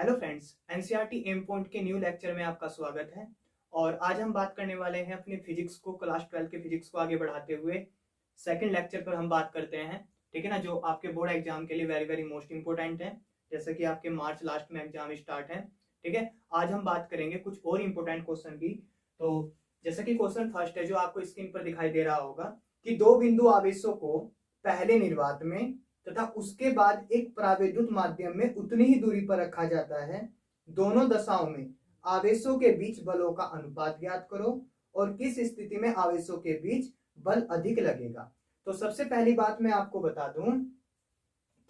Hello friends, NCERT M point के new lecture में आपका स्वागत है। और आज हम बात करने वाले हैं अपने फिजिक्स को, क्लास 12 के फिजिक्स को आगे बढ़ाते हुए सेकंड लेक्चर पर हम बात करते हैं। ठीक है ना, जो आपके बोर्ड एग्जाम के लिए वेरी वेरी मोस्ट इंपोर्टेंट है, जैसे कि आपके मार्च लास्ट में एग्जाम स्टार्ट है। ठीक है, आज हम बात करेंगे कुछ और इंपोर्टेंट क्वेश्चन की। तो जैसे कि क्वेश्चन फर्स्ट है जो आपको स्क्रीन पर दिखाई दे रहा होगा कि दो बिंदु आवेशों को पहले निर्वात में तथा उसके बाद एक परावैद्युत माध्यम में उतनी ही दूरी पर रखा जाता है। दोनों दशाओं में आवेशों के बीच बलों का अनुपात ज्ञात करो और किस स्थिति में आवेशों के बीच बल अधिक लगेगा। तो सबसे पहली बात मैं आपको बता दूं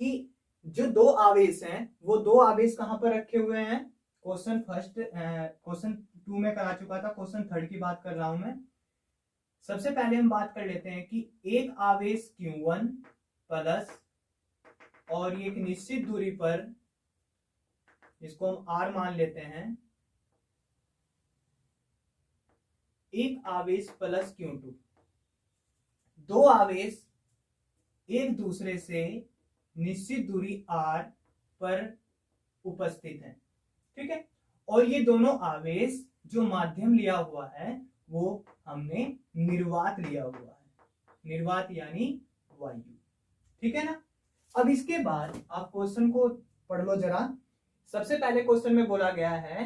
कि जो दो आवेश हैं वो दो आवेश कहां पर रखे हुए हैं। क्वेश्चन 2 में करा चुका था, क्वेश्चन 3 की बात कर रहा हूं मैं। सबसे पहले हम बात कर लेते हैं कि एक आवेश Q1 प्लस और एक निश्चित दूरी पर, जिसको हम R मान लेते हैं, एक आवेश प्लस Q2, दो आवेश एक दूसरे से निश्चित दूरी R पर उपस्थित हैं। ठीक है, और ये दोनों आवेश जो माध्यम लिया हुआ है वो हमने निर्वात लिया हुआ है। निर्वात यानी वायु। ठीक है ना। अब इसके बाद आप क्वेश्चन को पढ़ लो जरा। सबसे पहले क्वेश्चन में बोला गया है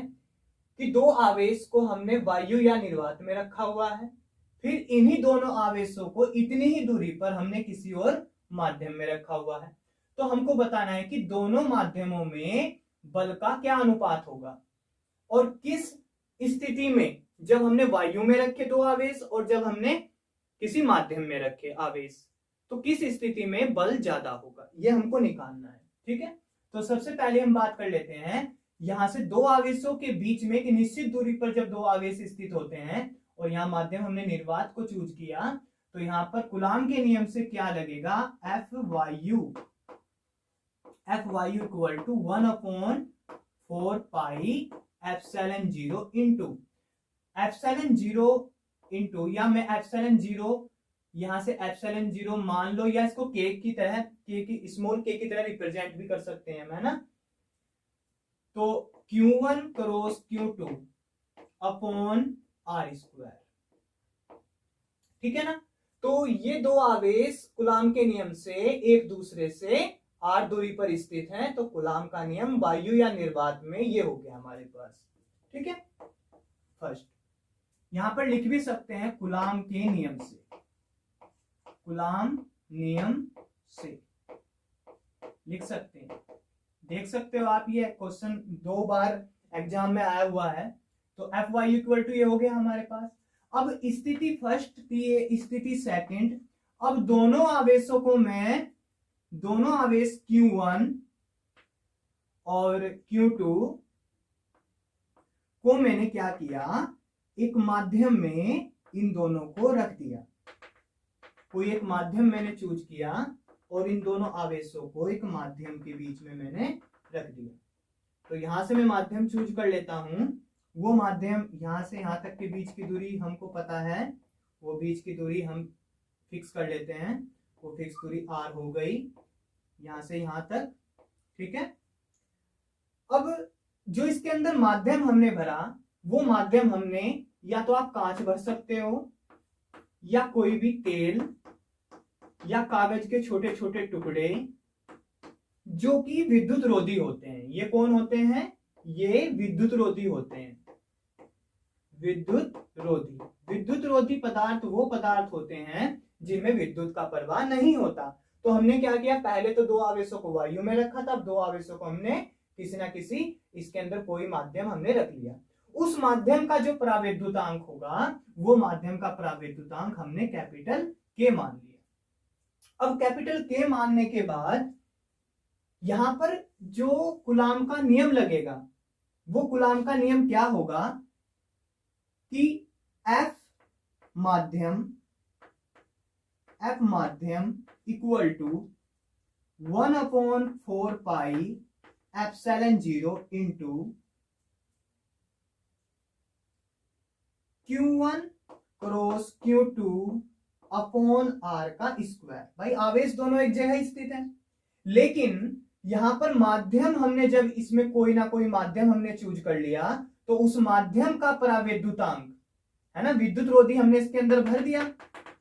कि दो आवेश को हमने वायु या निर्वात में रखा हुआ है, फिर इन्हीं दोनों आवेशों को इतनी ही दूरी पर हमने किसी और माध्यम में रखा हुआ है। तो हमको बताना है कि दोनों माध्यमों में बल का क्या अनुपात होगा और किस स्थिति में, जब हमने वायु में रखे दो आवेश और जब हमने किसी माध्यम में रखे आवेश, तो किस स्थिति में बल ज्यादा होगा, ये हमको निकालना है। ठीक है, तो सबसे पहले हम बात कर लेते हैं यहां से दो आवेशों के बीच में एक निश्चित दूरी पर जब दो आवेश स्थित होते हैं और यहाँ माध्यम हमने निर्वात को चूज किया, तो यहाँ पर कूलाम के नियम से क्या लगेगा, एफ वायु equal to 1/4 pi epsilon 0 into epsilon 0 into, या मैं एप्सिलॉन 0 यहां से एप्सिलॉन 0 मान लो, या इसको के की तरह, स्मॉल के की तरह रिप्रेजेंट भी कर सकते हैं है ना। तो Q1 cross Q2 upon R²। ठीक है ना। तो ये दो आवेश कूलाम के नियम से एक दूसरे से R दूरी पर स्थित हैं, तो कूलाम का नियम वायु या निर्वात में ये हो गया हमारे पास। ठीक है, फर्स्ट यहां पर लिख भी सकते हैं कूलाम के नियम से, कूलाम नियम से लिख सकते हैं। देख सकते हो आप, ये क्वेश्चन 2 बार एग्जाम में आया हुआ है। तो एफ वाई इक्वल टू ये हो गया हमारे पास। अब स्थिति फर्स्ट थी, स्थिति सेकंड। अब दोनों आवेशों को मैं, दोनों आवेश Q1 और Q2 को मैंने क्या किया, एक माध्यम में इन दोनों को रख दिया। कोई एक माध्यम मैंने चूज किया और इन दोनों आवेशों को एक माध्यम के बीच में मैंने रख दिया। तो यहां से मैं माध्यम चूज कर लेता हूं। वो माध्यम यहां से यहां तक के बीच की दूरी हमको पता है, वो बीच की दूरी हम फिक्स कर लेते हैं। वो फिक्स दूरी R हो गई यहां से यहां तक। ठीक है, अब जो इसके अंदर माध्यम हमने भरा, वो माध्यम हमने, या तो आप कांच भर सकते हो, या कोई भी तेल, या कागज के छोटे छोटे टुकड़े जो कि विद्युत रोधी होते हैं। ये कौन होते हैं, ये विद्युत रोधी होते हैं। विद्युत रोधी पदार्थ वो पदार्थ होते हैं जिनमें विद्युत का प्रवाह नहीं होता। तो हमने क्या किया, पहले तो दो आवेशों को वायु में रखा था, अब दो आवेशों को हमने किसी ना किसी, इसके अंदर कोई माध्यम हमने रख लिया। उस माध्यम का जो परावैद्युतांक होगा, वो माध्यम का परावैद्युतांक हमने कैपिटल के मान लिया। अब कैपिटल के मानने के बाद यहां पर जो कूलाम का नियम लगेगा, वो कूलाम का नियम क्या होगा कि F माध्यम equal to 1/4 pi epsilon 0 into Q1 cross Q2 upon R का स्क्वायर। भाई आवेश दोनों एक जगह स्थित है, लेकिन यहां पर माध्यम हमने जब इसमें कोई ना कोई माध्यम हमने चूज कर लिया तो उस माध्यम का परावैद्युतांक है ना, विद्युत रोधी हमने इसके अंदर भर दिया,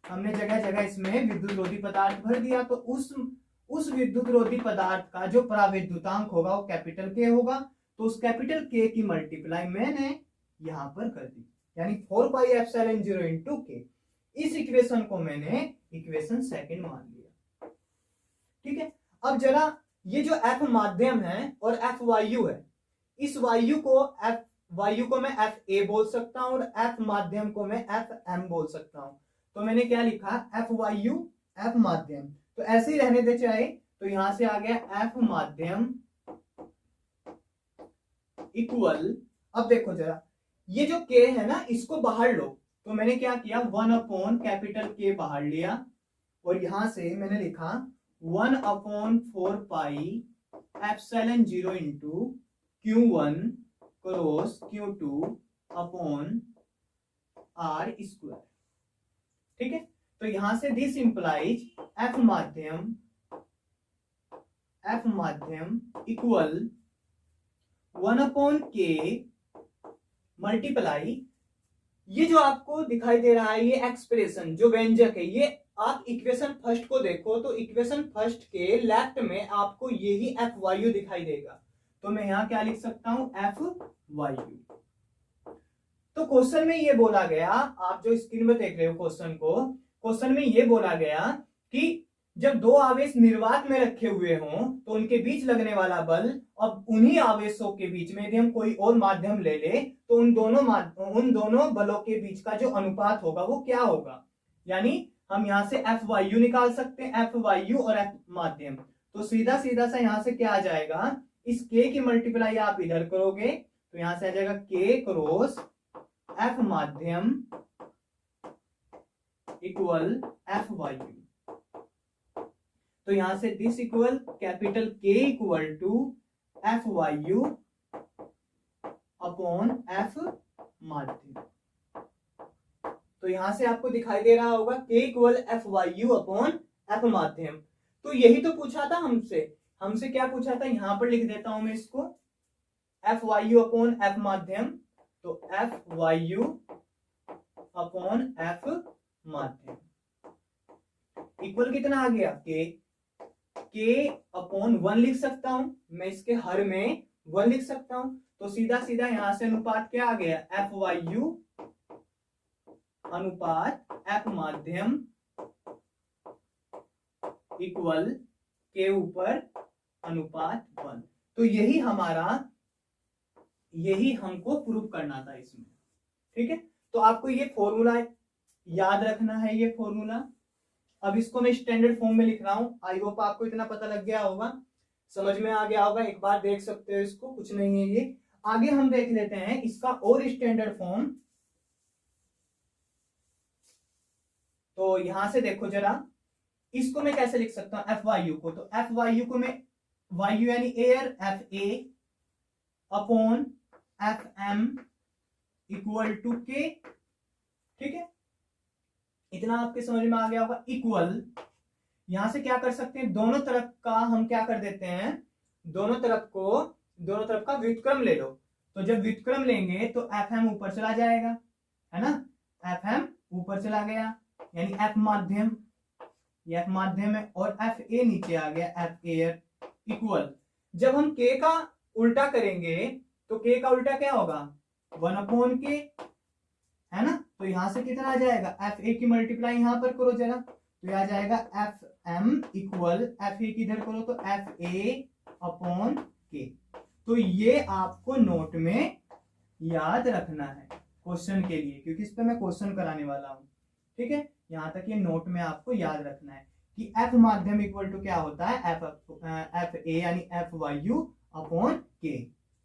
हमने जगह जगह इसमें विद्युत रोधी पदार्थ भर दिया, तो उस विद्युत रोधी पदार्थ का जो परावैद्युतांक होगा वो कैपिटल के होगा। तो उस कैपिटल के की मल्टीप्लाई मैंने यहां पर कर दी, यानी 4πε0 इंटू के। इस इक्वेशन को मैंने इक्वेशन सेकंड मान लिया। ठीक है, अब जरा ये जो F माध्यम है और F वायु है, इस वायु को मैं FA बोल सकता हूं और F माध्यम को मैं FM बोल सकता हूं। तो मैंने क्या लिखा, F वायु F माध्यम, तो ऐसे ही रहने दे चाहे, तो यहां से आ गया F माध्यम इक्वल, अब देखो जरा ये जो K है ना इसको बाहर लो, तो मैंने क्या किया 1/K बाहर लिया और यहां से मैंने लिखा 1/4πε0 into Q1 cross Q2 upon R square. ठीक है, तो यहां से दिस इंप्लाइज F माध्यम इक्वल 1/K मल्टीप्लाई, ये जो आपको दिखाई दे रहा है ये एक्सप्रेशन जो व्यंजक है, ये आप इक्वेशन फर्स्ट को देखो तो इक्वेशन फर्स्ट के लेफ्ट में आपको यही F वायु दिखाई देगा, तो मैं यहां क्या लिख सकता हूं F वायु। तो क्वेश्चन में ये बोला गया, आप जो स्क्रीन में देख रहे हो क्वेश्चन में ये बोला गया कि जब दो आवेश निर्वात में रखे हुए हों तो उनके बीच लगने वाला बल, अब उन्हीं आवेशों के बीच में यदि हम कोई और माध्यम ले ले तो उन दोनों बलों के बीच का जो अनुपात होगा वो क्या होगा, यानी हम यहां से F वायु निकाल सकते हैं, F वायु और F माध्यम, तो सीधा सा यहां से क्या आ जाएगा, इस K की मल्टीप्लाई आप इधर करोगे तो यहां से आ जाएगा K क्रॉस F माध्यम इक्वल F वायु। तो यहां से this equal capital K equal to F वायु अपॉन F माध्यम। तो यहां से आपको दिखाई दे रहा होगा K इक्वल F वायु अपॉन F माध्यम। तो यही तो पूछा था हमसे क्या पूछा था, यहां पर लिख देता हूं मैं इसको, F वायु अपॉन F माध्यम, तो F वायु अपॉन F माध्यम इक्वल कितना आ गया, K अपॉन 1 लिख सकता हूं मैं, इसके हर में 1 लिख सकता हूं, तो सीधा यहां से अनुपात क्या आ गया, F वायु अनुपात F माध्यम इक्वल के ऊपर अनुपात 1। तो यही हमको प्रूव करना था इसमें। ठीक है, तो आपको ये फॉर्मूला याद रखना है, ये फॉर्मूला। अब इसको मैं स्टैंडर्ड फॉर्म में लिख रहा हूं, आई होप आपको इतना पता लग गया होगा, समझ में आ गया होगा, एक बार देख सकते हो इसको, कुछ नहीं है ये। आगे हम देख लेते हैं इसका और स्टैंडर्ड फॉर्म। तो यहां से देखो जरा, इसको मैं कैसे लिख सकता हूं F वायु को, तो F वायु को मैं वायु यानी air FA upon FM equal to K। ठीक है, इतना आपके समझ में आ गया होगा। इक्वल यहां से क्या कर सकते हैं, दोनों तरफ का हम क्या कर देते हैं, दोनों तरफ का व्युत्क्रम ले लो, तो जब व्युत्क्रम लेंगे तो FM ऊपर चला जाएगा, है ना, FM ऊपर चला गया, यानी F माध्यम, ये F माध्यम है, और FA नीचे आ गया, F एयर इक्वल, जब हम K का उल्टा करेंगे तो K का उल्टा क्या होगा, 1/K, है ना, तो यहां से कितना आ जाएगा, FA की मल्टीप्लाई यहां पर करो जरा, तो यह आ जाएगा FM इक्वल FA की इधर करो तो FA अपॉन K। तो ये आपको नोट में याद रखना है क्वेश्चन के लिए, क्योंकि इस पे मैं क्वेश्चन कराने वाला हूं। ठीक है, यहां तक ये नोट में आपको याद रखना है कि F माध्यम इक्वल टू क्या होता है, FA यानी F वायु अपॉन K।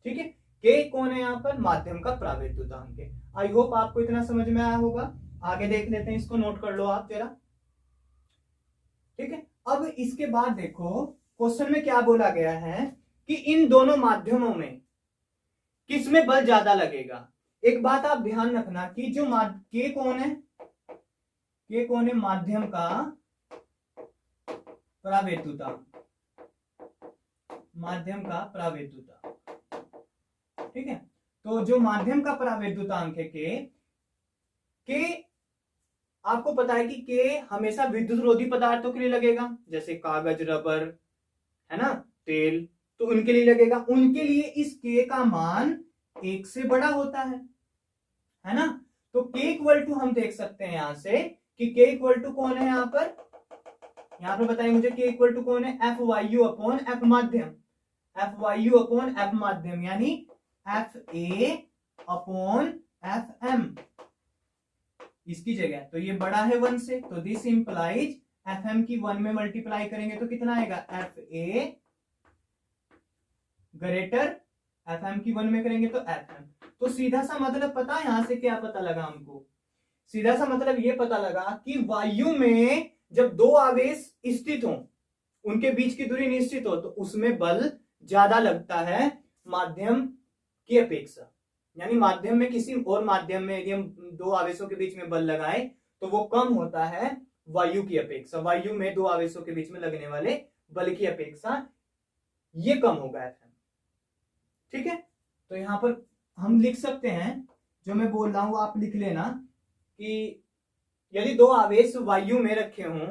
ठीक है, K कौन है यहाँ पर, माध्यम का परावैद्युतांक है। आई होप आपको इतना समझ में आया होगा। आगे देख लेते हैं, इसको नोट कर लो आप जरा। ठीक है, अब इसके बाद देखो क्वेश्चन में क्या बोला गया है कि इन दोनों माध्यमों में किसमें बल ज्यादा लगेगा। एक बात आप ध्यान रखना कि जो K कौन है, माध्यम का परावैद्युतांक, माध्यम का प्रावैधुतांक। ठीक है, तो जो माध्यम का प्रावैधुतांक है के आपको पता है कि के हमेशा विद्युत रोधी पदार्थों के लिए लगेगा, जैसे कागज, रबर, है ना, तेल, तो उनके लिए लगेगा। उनके लिए इस के का मान 1 से बड़ा होता है ना। तो के इक्वल टू हम देख सकते हैं यहां से कि के इक्वल टू कौन है यहां पर बताइए मुझे, के इक्वल टू कौन है, एफ वाई यू अपॉन एफ माध्यम, एफ वाई यू अपॉन एफ माध्यम, यानी F A upon F M इसकी जगह। तो ये बड़ा है 1 से, तो दिस इंप्लाइज एफ एम की 1 में मल्टीप्लाई करेंगे तो कितना आएगा, F A greater F M की 1 में करेंगे तो एफ एम। तो सीधा सा मतलब पता है यहां से क्या पता लगा हमको, सीधा सा मतलब ये पता लगा कि वायु में जब दो आवेश स्थित हो, उनके बीच की दूरी निश्चित हो, तो उसमें बल ज्यादा लगता है माध्यम की अपेक्षा। यानी माध्यम में किसी और माध्यम में यदि हम दो आवेशों के बीच में बल लगाए तो वो कम होता है वायु की अपेक्षा। वायु में दो आवेशों के बीच में लगने वाले बल की अपेक्षा ये कम होगा एफ एम। ठीक है, तो यहां पर हम लिख सकते हैं, जो मैं बोल रहा हूं आप लिख लेना, कि यदि दो आवेश वायु में रखे हों,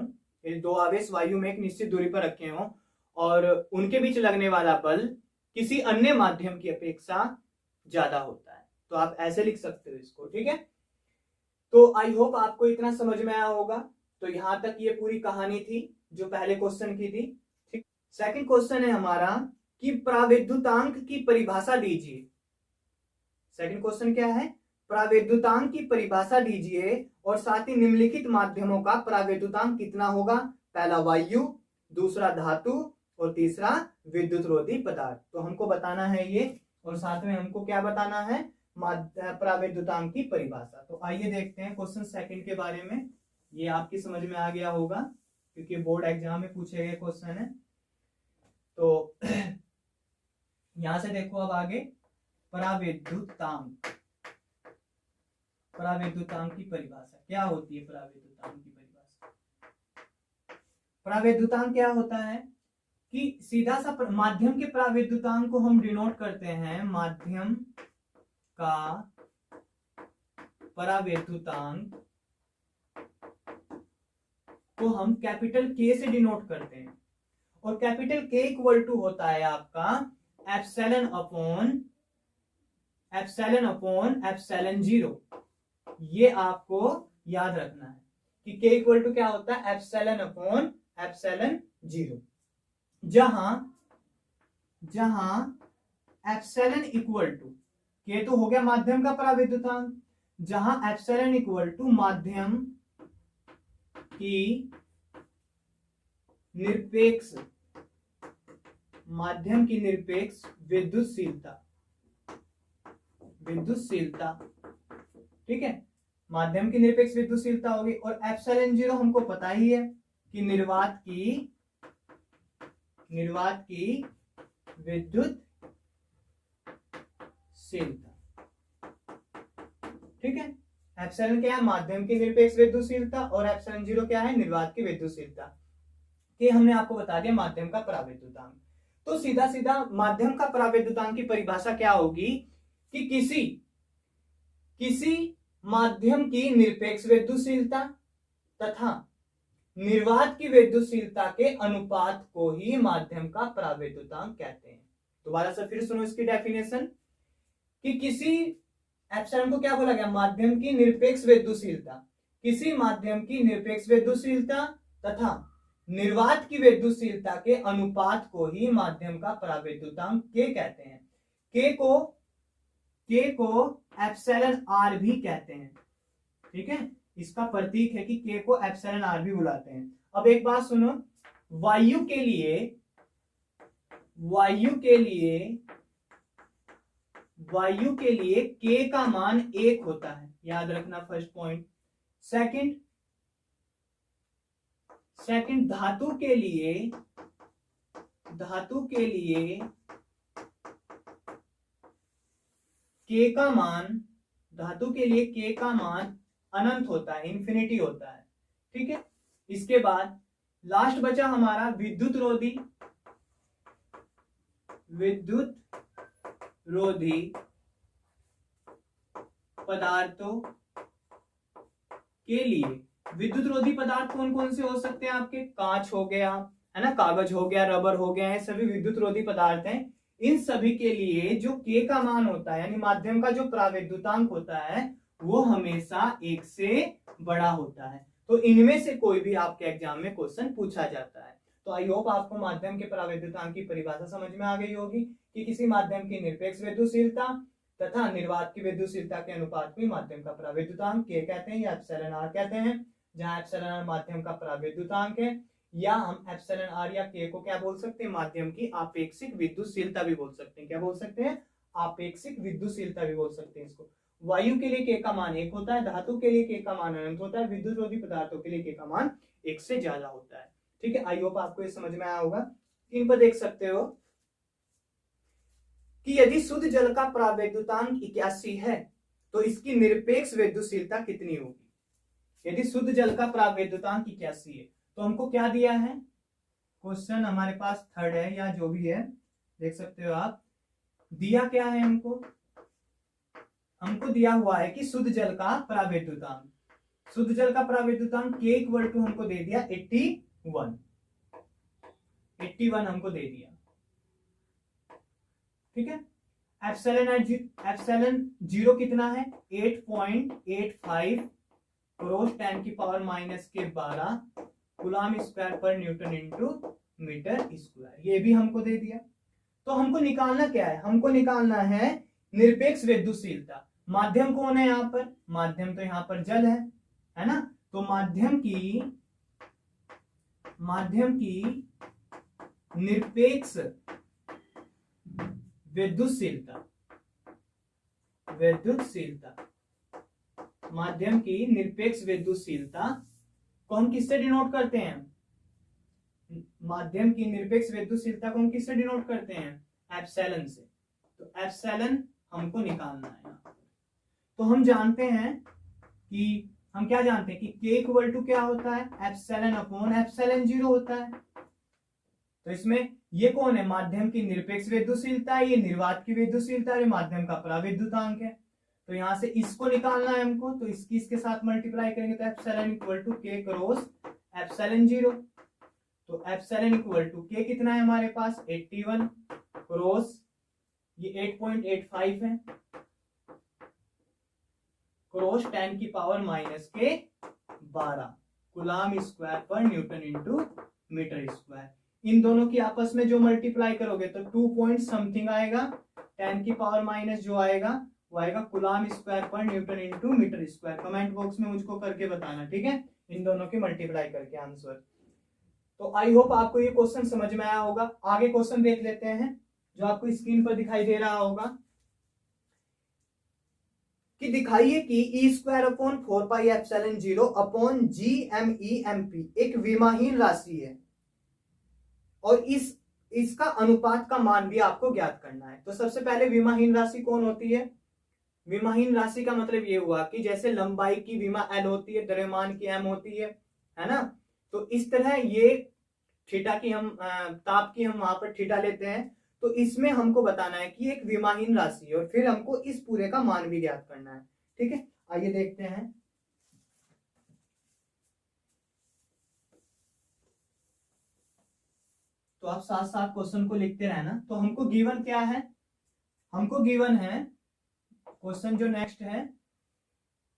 यदि दो आवेश वायु में एक निश्चित दूरी पर रखे हों और उनके बीच लगने वाला बल किसी अन्य माध्यम की अपेक्षा ज्यादा होता है, तो आप ऐसे लिख सकते हो इसको। ठीक है, तो आई होप आपको इतना समझ में आया होगा। तो यहां तक ये पूरी कहानी थी जो पहले क्वेश्चन की थी। ठीक, सेकंड क्वेश्चन है हमारा कि प्रावैधुतांक की परिभाषा दीजिए। सेकंड क्वेश्चन क्या है, प्रावैधुतांक की परिभाषा दीजिए और साथ ही निम्नलिखित माध्यमों का प्रावैधुतांक कितना होगा। पहला वायु, दूसरा धातु और तीसरा विद्युत रोधी पदार्थ। तो हमको बताना है ये, और साथ में हमको क्या बताना है, प्रावैधुतांक की परिभाषा। तो आइए देखते हैं क्वेश्चन सेकंड के बारे में। ये आपकी समझ में आ गया होगा क्योंकि बोर्ड एग्जाम में पूछे गए क्वेश्चन है। तो यहां से देखो अब आगे, प्रावैधुतांक, प्रावैधुतांक की परिभाषा क्या होती है। प्रावैधुतांक की परिभाषा, प्रावैधुतांक क्या होता है कि सीधा सा माध्यम के प्रावैधुतांक को हम डिनोट करते हैं, माध्यम का प्रावैधुतांक को हम कैपिटल के से डिनोट करते हैं, और कैपिटल के इक्वल टू होता है आपका एप्सिलॉन अपॉन एप्सिलॉन जीरो। ये आपको याद रखना है कि के इक्वल टू क्या होता है, एप्सिलॉन अपॉन एप्सिलॉन जीरो। जहां एप्सिलॉन इक्वल टू, के तो हो गया माध्यम का प्रावैधुतांक, जहां एप्सिलॉन इक्वल टू माध्यम की निरपेक्ष विद्युतशीलता, ठीक है, माध्यम की निरपेक्ष विद्युतशीलता होगी। और एप्सिलॉन जीरो हमको पता ही है कि निर्वात की विद्युतशीलता। ठीक है, एप्सिलॉन क्या है, माध्यम की निरपेक्ष विद्युतशीलता, और एप्सिलॉन जीरो क्या है, निर्वात की विद्युतशीलता। ये हमने आपको बता दिया माध्यम का प्रावैधुतांक। तो सीधा सीधा माध्यम का प्रावैधुतांक की परिभाषा क्या होगी कि किसी माध्यम की निरपेक्ष विद्युतशीलता तथा निर्वात की विद्युतशीलता के अनुपात को ही माध्यम का प्रावैधुतांक कहते हैं। दोबारा से फिर सुनो इसकी डेफिनेशन कि किसी, एप्सिलॉन को क्या बोला गया, माध्यम की निरपेक्ष विद्युतशीलता, किसी माध्यम की निरपेक्ष विद्युतशीलता तथा निर्वात की विद्युतशीलता के अनुपात को ही माध्यम का प्रावैधुतांक के कहते हैं। के को एप्सिलॉन आर भी कहते हैं। ठीक है, इसका प्रतीक है कि के को एप्सिलॉन आर भी बुलाते हैं। अब एक बात सुनो, वायु के लिए के का मान 1 होता है, याद रखना फर्स्ट पॉइंट। सेकंड धातु के लिए के का मान अनंत होता है, इंफिनिटी होता है। ठीक है, इसके बाद लास्ट बचा हमारा विद्युत रोधी। विद्युत रोधी पदार्थों के लिए, विद्युत रोधी पदार्थ कौन कौन से हो सकते हैं आपके, कांच हो गया, है ना, कागज हो गया, रबर हो गया, है सभी विद्युत रोधी पदार्थ हैं। इन सभी के लिए जो के का मान होता है, यानी माध्यम का जो प्रावैद्युतांक होता है, वो हमेशा 1 से बड़ा होता है। तो इनमें से कोई भी आपके एग्जाम में क्वेश्चन पूछा जाता है। तो आई होप आपको माध्यम के प्रावैद्युतांक की परिभाषा समझ में आ गई होगी कि किसी माध्यम की निरपेक्ष विद्युतशीलता तथा निर्वात की विद्युतशीलता के अनुपात में माध्यम का प्रावैद्युतांक के कहते हैं या एप्सिलॉन आर कहते हैं, जहां एप्सिलॉन आर माध्यम का प्रावैद्युतांक है, या हम एप्सिलॉन आर या के को क्या बोल सकते हैं, माध्यम की आपेक्षिक विद्युतशीलता भी बोल सकते हैं। क्या बोल सकते हैं, आपेक्षिक विद्युतशीलता भी बोल सकते हैं इसको। वायु के लिए के का मान 1 होता है, धातु के लिए के का मान अनंत होता है, विद्युत रोधी पदार्थों के लिए के का मान 1 से ज्यादा होता है। ठीक है, आई होप आपको ये समझ में आया होगा। इन पर देख सकते हो कि यदि शुद्ध जल का प्रावैद्युतांक 81 है तो इसकी निरपेक्ष विद्युतशीलता कितनी होगी। यदि शुद्ध जल का प्रावैद्युतांक 81 है तो हमको क्या दिया है, क्वेश्चन हमारे पास थर्ड है या जो भी है, देख सकते हो आप, दिया क्या है हमको, हमको दिया हुआ है कि शुद्ध जल का प्रावैद्युतांक, शुद्ध जल का प्रावैद्युतांक के इक्वल टू हमको दे दिया 81 हमको दे दिया। ठीक है, एप्सिलॉन जीरो कितना है, 8.85 क्रोस 10 की पावर माइनस के 12 coulomb square per newton into metre square, ये भी हमको दे दिया। तो हमको निकालना क्या है, हमको निकालना है निरपेक्ष विद्युतशीलता। माध्यम कौन है यहाँ पर, माध्यम तो यहाँ पर जल है ना, तो माध्यम की निरपेक्ष विद्युतशीलता, माध्यम की निरपेक्ष विद्युतशीलता को हम किससे डिनोट करते हैं, माध्यम की निरपेक्ष विद्युतशीलता को हम किससे डिनोट करते हैं, एप्सिलॉन से। तो एप्सिलॉन हमको निकालना है। तो हम जानते हैं कि हम क्या जानते हैं कि के इक्वल टू क्या होता है, एप्सिलॉन अपॉन एप्सिलॉन जीरो होता है। तो इसमें ये कौन है, माध्यम की निरपेक्ष विद्युतशीलता है, ये निर्वात की विद्युतशीलता है, माध्यम का प्रावैद्युतांक है। तो यहां से इसको निकालना है हमको, तो इसके साथ मल्टीप्लाई करेंगे तो एप्सिलॉन इक्वल टू के क्रॉस एप्सिलॉन जीरो। तो एप्सिलॉन इक्वल टू के कितना है हमारे पास 81 क्रॉस ये 8.85 है क्रॉस 10 की पावर माइनस के 12 coulomb square per newton into metre square. इन दोनों की आपस में जो मल्टीप्लाई करोगे तो 2 पॉइंट समथिंग आएगा, 10 की पावर माइनस जो आएगा वो आएगा coulomb square per newton into metre square. Comment box में मुझको करके बताना, ठीक है, इन दोनों की मल्टीप्लाई करके आंसर। तो आई होप आपको ये क्वेश्चन समझ में आया होगा। आगे क्वेश्चन देख लेते हैं जो आपको स्क्रीन पर दिखाई दे रहा होगा कि दिखाइए कि E square upon 4 pi epsilon zero upon G M E M P एक विमाहीन राशि है और इसका अनुपात का मान भी आपको ज्ञात करना है। तो सबसे पहले विमाहीन राशि कौन होती है, विमाहीन राशि का मतलब ये हुआ कि जैसे लंबाई की विमा एल होती है, द्रव्यमान की एम होती है ना, तो इस तरह ये थीटा की हम ताप की हम वहां पर थीटा लेते हैं। तो इसमें हमको बताना है कि एक विमाहीन राशि है और फिर हमको इस पूरे का मान भी ज्ञात करना है। ठीक है, आइए देखते हैं। तो आप साथ साथ क्वेश्चन को लिखते रहना। तो हमको गिवन क्या है, हमको गिवन है क्वेश्चन जो नेक्स्ट है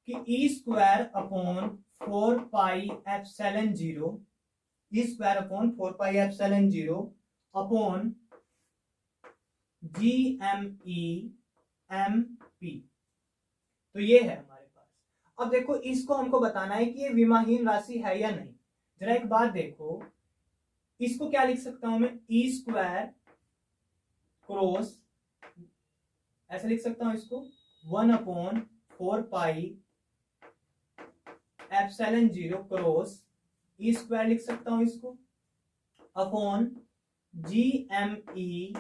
कि E square upon 4 pi epsilon zero, E square upon 4 pi epsilon zero upon G M E M P. तो ये है हमारे पास। अब देखो इसको हमको बताना है कि ये विमाहीन राशि है या नहीं। जरा एक बात देखो, इसको क्या लिख सकता हूं मैं, ई स्क्वायर क्रॉस, ऐसे लिख सकता हूं इसको 1 upon 4 pi epsilon zero cross E square लिख सकता हूं इसको upon G M E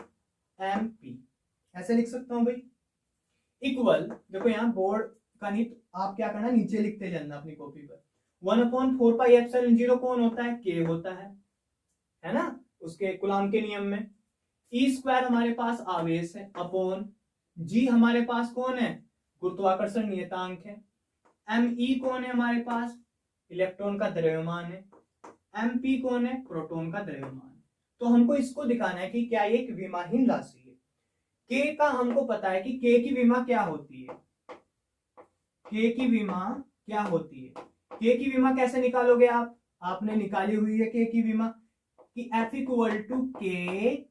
M P, ऐसे लिख सकता हूं भाई। इक्वल, देखो यहां बोर्ड का नहीं, आप क्या करना नीचे लिखते जाना अपनी कॉपी पर। 1 अपॉन 4 पाई एप्सिलॉन जीरो कौन होता है, के होता है ना, उसके कूलम के नियम में। ई स्क्वायर हमारे पास आवेश है अपॉन जी हमारे पास कौन है, गुरुत्वाकर्षण नियतांक है। एम ई कौन है हमारे पास, इलेक्ट्रॉन का द्रव्यमान है। एम पी कौन है, प्रोटॉन का द्रव्यमान। तो हमको इसको दिखाना है कि क्या ये एक विमाहीन राशि है। के का हमको पता है कि के की विमा क्या होती है, के की विमा क्या होती है। के की विमा कैसे निकालोगे आप, आपने निकाली हुई है के की विमा कि F इक्वल टू के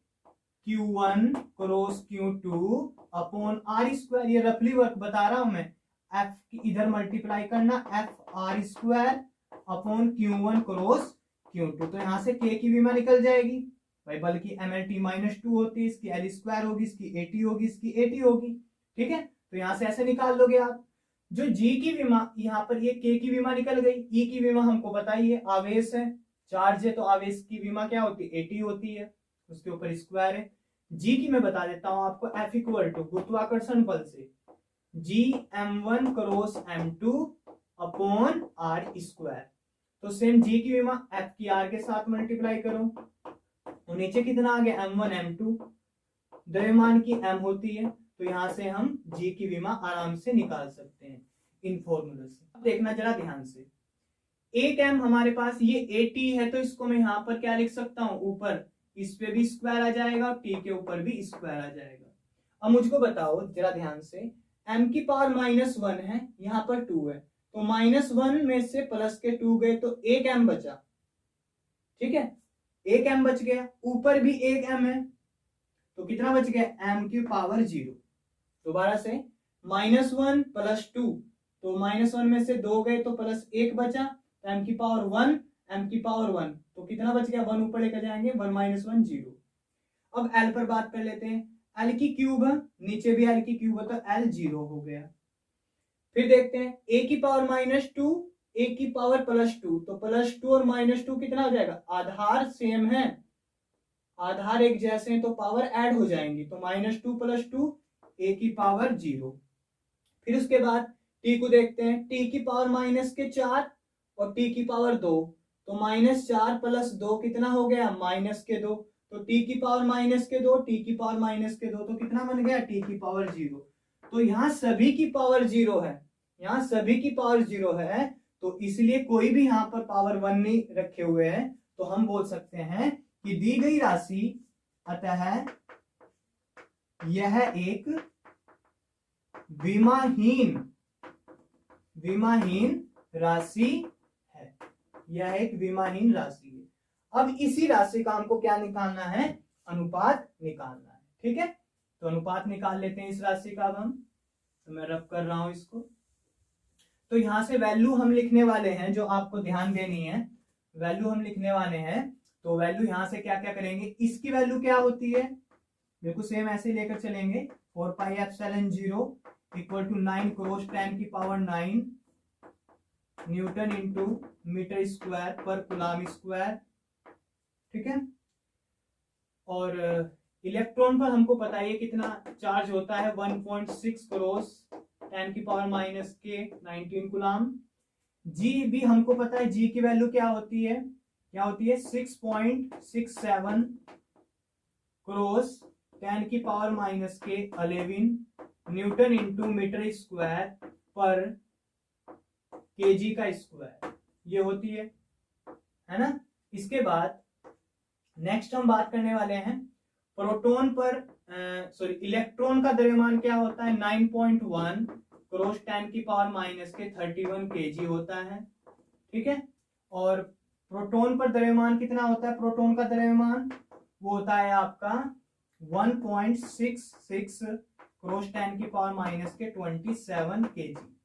Q1 cross Q2 upon R square. ये रफली वर्क बता रहा हूं मैं, F की इधर मल्टीप्लाई करना F R square upon Q1 cross Q2। तो यहां से के की विमा निकल जाएगी भाई, बल्कि MLT -2 होती है, इसकी L स्क्वायर होगी, इसकी AT होगी, इसकी AT होगी। ठीक है, तो यहां से ऐसे निकाल लोगे आप। जो जी की विमा, यहाँ पर ये के की विमा निकल गई। ई की विमा हमको बताइए, आवेश है, चार्ज है, तो आवेश की विमा क्या होती है, AT होती है, उसके ऊपर स्क्वायर है। जी की मैं बता देता हूं आपको, F इक्वल टू गुरुत्वाकर्षण बल से G M1 cross M2 upon R square. तो सेम जी की विमा F की R के साथ मल्टीप्लाई करो, तो नीचे कितना आ गया, M1 M2, द्रव्यमान की M होती है, तो यहां से हम जी की विमा आराम से निकाल सकते हैं इन फॉर्मूले से। अब देखना जरा ध्यान से, एक एम हमारे पास ये AT है, तो इसको मैं यहां पर क्या लिख सकता हूं, ऊपर इस पे भी स्क्वायर आ जाएगा, टी के ऊपर भी स्क्वायर आ जाएगा। अब मुझको बताओ जरा ध्यान से, m की पावर -1 है, यहाँ पर 2 है, तो -1 में से प्लस के 2 गए तो एक m बचा। ठीक है, एक m बच गया, ऊपर भी एक m है, तो कितना बच गया, m की पावर 0। दोबारा से -1 + 2, तो -1 में से 2 गए तो +1 बचा, तो m की पावर 1, m की पावर 1, तो कितना बच गया, 1 ऊपर लेकर जाएंगे, 1 - 1 0। अब l पर बात कर लेते हैं, l की क्यूब है, नीचे भी l की क्यूब है, तो l 0 हो गया। फिर देखते हैं a की पावर -2, a की पावर +2, तो +2 और -2 कितना हो जाएगा, आधार सेम है, आधार एक जैसे हैं, तो पावर ऐड हो जाएंगी, तो -2 + 2 a की पावर 0। फिर उसके बाद t को देखते हैं, t की पावर -4 और t की पावर 2, तो -4 + 2 कितना हो गया, -2, तो t की पावर -2, t की पावर -2, तो कितना बन गया, t की पावर 0। तो यहाँ सभी की पावर 0 है, यहाँ सभी की पावर 0 है, तो इसलिए कोई भी यहाँ पर पावर 1 नहीं रखे हुए हैं, तो हम बोल सकते हैं कि दी गई राशि अतः यह एक विमाहीन राशि है, यह एक विमाहीन राशि है। अब इसी राशि का हमको क्या निकालना है, अनुपात निकालना है। ठीक है, तो अनुपात निकाल लेते हैं इस राशि का। अब हम, तो मैं रब कर रहा हूं इसको, तो यहां से वैल्यू हम लिखने वाले हैं, जो आपको ध्यान देनी है, वैल्यू हम लिखने वाले हैं। तो वैल्यू यहां से क्या क्या करेंगे, इसकी वैल्यू क्या होती है, बिल्कुल सेम ऐसे लेकर चलेंगे, 4πε0 = 9 क्रॉस 10 की power 9 newton into metre square per coulomb square. ठीक है, और इलेक्ट्रॉन पर हमको पता है कितना चार्ज होता है, 1.6 क्रॉस 10 की पावर -19 कूलम। जी भी हमको पता है, जी की वैल्यू क्या होती है, 6.67 क्रॉस 10 की power -11 newton into metre square per KG का स्क्वायर, ये होती है ना। इसके बाद नेक्स्ट हम बात करने वाले हैं प्रोटॉन पर, इलेक्ट्रॉन का द्रव्यमान क्या होता है, 9.1 क्रॉस 10 की पावर -31 केजी होता है। ठीक है, और प्रोटॉन पर द्रव्यमान कितना होता है, प्रोटॉन का द्रव्यमान वो होता है आपका 1.66 क्रॉस 10 की पावर -27 केजी,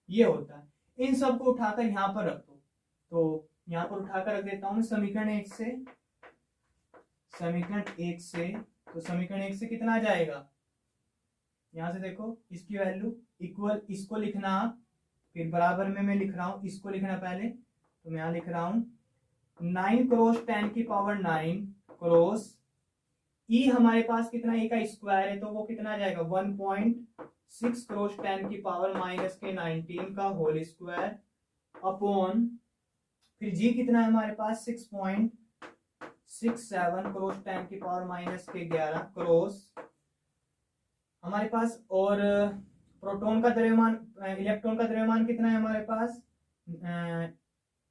ये होता है। इन सबको उठाकर यहां पर रख दो, तो यहां पर उठाकर रख देता हूं समीकरण 1 से, तो समीकरण 1 से कितना आ जाएगा, यहां से देखो, इसकी वैल्यू इक्वल, इसको लिखना आप, फिर बराबर में मैं लिख रहा हूं, इसको लिखना पहले, तो मैं यहां लिख रहा हूं 9 क्रॉस 10 की पावर 9 क्रॉस ई हमारे पास कितना, ए का स्क्वायर है, तो वो कितना आ जाएगा 1.6 क्रॉस 10 की पावर -19 का होल स्क्वायर अपॉन, फिर जी कितना है हमारे पास 6.67 1.67 क्रॉस 10⁻⁻11 क्रॉस हमारे पास। और प्रोटॉन का द्रव्यमान, इलेक्ट्रॉन का द्रव्यमान कितना है हमारे पास,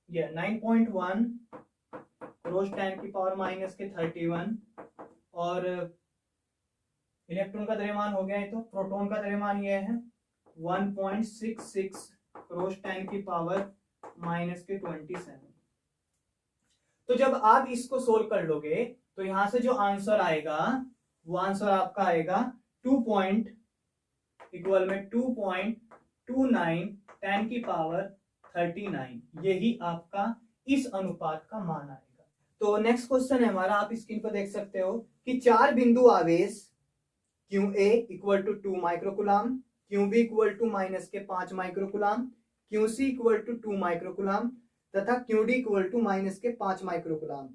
ये 9.1 क्रॉस 10⁻⁻31 और इलेक्ट्रॉन का द्रव्यमान हो गया है। तो प्रोटॉन का द्रव्यमान ये है 1.66 क्रॉस 10⁻⁻27। तो जब आप इसको सोल्व कर लोगे तो यहां से जो आंसर आएगा वो आंसर आपका आएगा 2.29 10⁻39। यही आपका इस अनुपात का मान आएगा। तो नेक्स्ट क्वेश्चन है हमारा, आप स्क्रीन पर देख सकते हो कि 4 बिंदु आवेश QA equal to 2 microcoulomb, QB equal to -5 microcoulomb, QC equal to 2 microcoulomb तथा QD इक्वल टू -5 माइक्रोकुलाम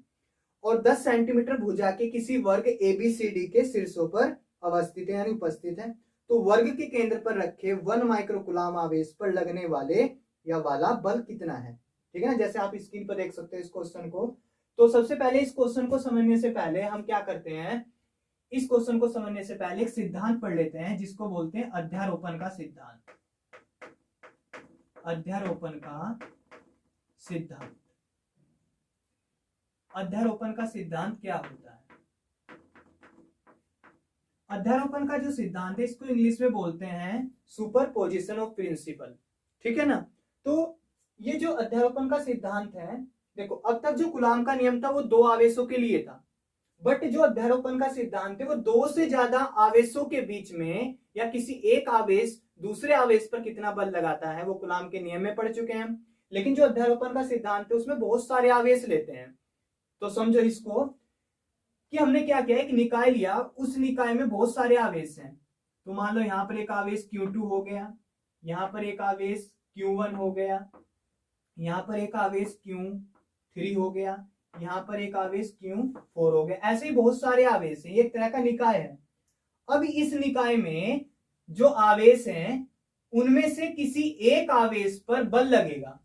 और 10 सेंटीमीटर भुजा के किसी वर्ग ABCD के शीर्षों पर अवस्थित है यानी उपस्थित है। तो वर्ग के केंद्र पर रखे 1 माइक्रोकुलाम आवेश पर लगने वाले या वाला बल कितना है। ठीक है ना, जैसे आप स्क्रीन पर देख सकते हैं इस क्वेश्चन को। तो सबसे पहले इस क्वेश्चन को समझने से पहले हम क्या करते हैं, इस क्वेश्चन को समझने से पहले एक सिद्धांत पढ़ लेते हैं जिसको बोलते हैं अध्यारोपण का सिद्धांत। अध्यारोपण का सिद्धांत, अध्यारोपण का सिद्धांत क्या होता है। अध्यारोपण का जो सिद्धांत है इसको इंग्लिश में बोलते हैं सुपरपोजिशन ऑफ प्रिंसिपल। ठीक है ना। तो ये जो अध्यारोपण का सिद्धांत है, देखो अब तक जो कूलाम का नियम था वो 2 आवेशों के लिए था, बट जो अध्यारोपण का सिद्धांत है वो 2 से ज्यादा आवेशों के बीच में या किसी एक आवेश दूसरे आवेश पर कितना बल लगाता है वो कूलाम के नियम में पढ़ चुके हैं। लेकिन जो अध्यारोपण का सिद्धांत है उसमें बहुत सारे आवेश लेते हैं। तो समझो इसको कि हमने क्या किया, एक निकाय लिया, उस निकाय में बहुत सारे आवेश हैं। तो मान लो यहां पर एक आवेश Q2 हो गया, यहां पर एक आवेश Q1 हो गया, यहां पर एक आवेश Q3 हो गया, यहां पर एक आवेश Q4 हो गया। ऐसे ही बहुत सारे आवेश हैं, ये एक तरह का निकाय है। अब इस निकाय में जो आवेश हैं उनमें से किसी एक आवेश पर बल लगेगा